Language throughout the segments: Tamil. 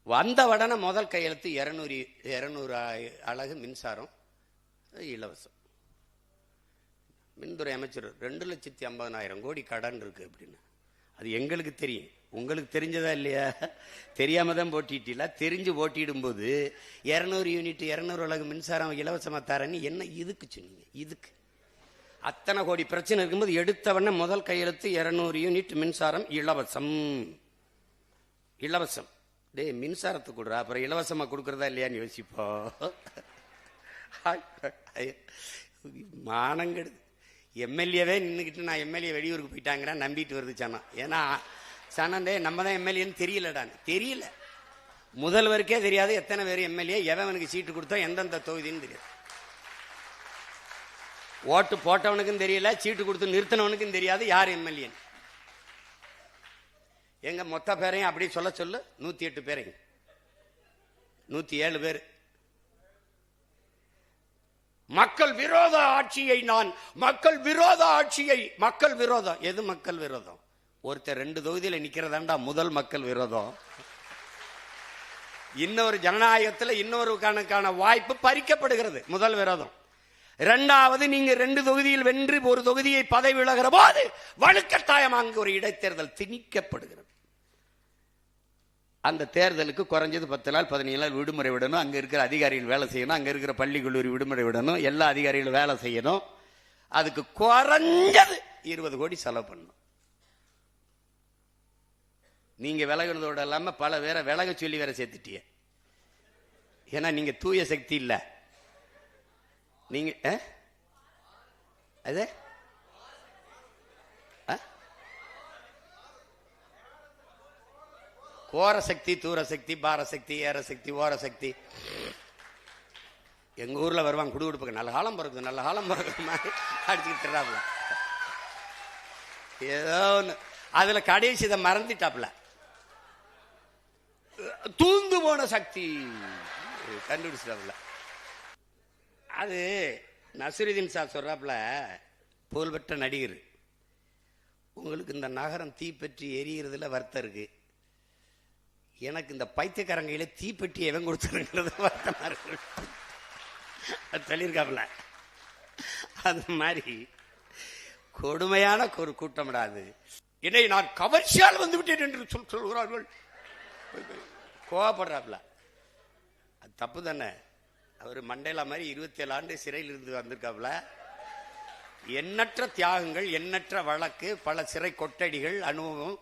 வந்த உடனே முதல் கையெழுத்து 200 அலகு மின்சாரம் இலவசம். மின்துறை அமைச்சர் 2,50,000 கோடி கடன் இருக்கு அப்படின்னு. அது எங்களுக்கு தெரியும், உங்களுக்கு தெரிஞ்சதா இல்லையா? தெரியாம தான் போட்டிட்டீங்களா? தெரிஞ்சு போட்டிடும் போது 200 யூனிட் 200 அலகு மின்சாரம் இலவசமா தரேன்னு என்ன இதுக்கு சொன்னீங்க? இதுக்கு அத்தனை கோடி பிரச்சனை இருக்கும்போது எடுத்தவன முதல் கையெழுத்து 200 யூனிட் மின்சாரம் இலவசம். இலவசம். டே மின்சாரத்துக்கு கொடுறா, அப்புறம் இலவசமா கொடுக்கறதா இல்லையான்னு யோசிப்போ. மானங்கெடுது. எம்எல்ஏவே நின்றுக்கிட்டு நான் எம்எல்ஏ வெளியூருக்கு போயிட்டாங்கிறா நம்பிட்டு வருது சனம். ஏன்னா சனந்தே நம்ம தான் எம்எல்ஏன்னு தெரியலடான்னு. தெரியல, முதல்வருக்கே தெரியாது எத்தனை பேர் எம்எல்ஏ, எவனுக்கு சீட்டு கொடுத்தோம், எந்தெந்த தொகுதின்னு தெரியாது. ஓட்டு போட்டவனுக்கும் தெரியல, சீட்டு கொடுத்து நிறுத்தினவனுக்கும் தெரியாது யார் எம்எல்ஏ. எங்க மொத்த பேரையும் அப்படி சொல்ல சொல்லு. 108 பேரையும் 107 பேர். மக்கள் விரோத ஆட்சியை மக்கள் விரோத ஆட்சியை மக்கள் விரோதம். எது மக்கள் விரோதம்? ஒருத்தர் 2 தொகுதியில நிக்கிறதாண்டா முதல் மக்கள் விரோதம். இன்னொரு ஜனநாயகத்தில் இன்னொரு கணக்கான வாய்ப்பு பறிக்கப்படுகிறது, முதல் விரோதம். இரண்டாவது, நீங்க 2 தொகுதியில் வென்று ஒரு தொகுதியை பதவி விலகிற போது வலுக்கட்டாயமாக அங்கு ஒரு இடைத்தேர்தல் திணிக்கப்படுகிறது. அந்த தேர்தலுக்கு குறைஞ்சது 10 நாள் 15 நாள் விடுமுறை விடணும். அங்க இருக்கிற அதிகாரிகள் வேலை செய்யணும், அங்க இருக்கிற பள்ளி கல்லூரி விடுமுறை விடணும், எல்லா அதிகாரிகளும் வேலை செய்யணும். அதுக்கு குறைஞ்சது 20 கோடி செலவு பண்ணணும். நீங்க விலகினதோட இல்லாம பல பேரை விலக சொல்லி வேற சேர்த்துட்டிய. ஏன்னா நீங்க தூய சக்தி இல்ல. நீங்க அது கோர சக்தி, தூர சக்தி, பார சக்தி, ஏற சக்தி, ஓர சக்தி. எங்க ஊர்ல வருவாங்க குடுகுடுப்புக்கு, நல்ல காலம் பிறகுது நல்ல காலம் பிறகு அடிச்சுக்கிட்டு ஏதோ ஒன்று. அதுல கடைசி இதை மறந்துட்டாப்ல, தூந்து போன சக்தி கண்டுபிடிச்சிட்டாப்ல. அது நசீருதீன் சார் சொல்றாப்ல, புகழ்பெற்ற நடிகர், உங்களுக்கு இந்த நகரம் தீப்பற்றி எரிகிறதுல வருத்தம் இருக்கு, எனக்கு இந்த பைத்தியக்காரங்கையில தீப்பெட்டி எவன் கொடுத்துருங்கிறது வருத்தமா இருக்கு சொல்லியிருக்காப்ல. அது மாதிரி கொடுமையான ஒரு கூட்டமிடாது. என்னை நான் கவர்ச்சியால் வந்து விட்டேன் என்று சொல்கிறார்கள். கோவப்படுறாப்ல. அது தப்பு தானே. அவர் மண்டேலா மாதிரி 27 ஆண்டு சிறையில் இருந்து வந்திருக்காப்ல. எண்ணற்ற தியாகங்கள், எண்ணற்ற வழக்கு, பல சிறை கொட்டடிகள், அனுபவம்.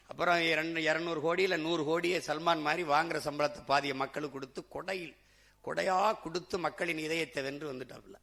அப்புறம் 200 கோடியில் 100 கோடியை சல்மான் மாதிரி வாங்குற சம்பளத்தை பாதிய மக்களுக்கு கொடுத்து கொடையா கொடுத்து மக்களின் இதயத்தை வென்று வந்துட்டாப்ல.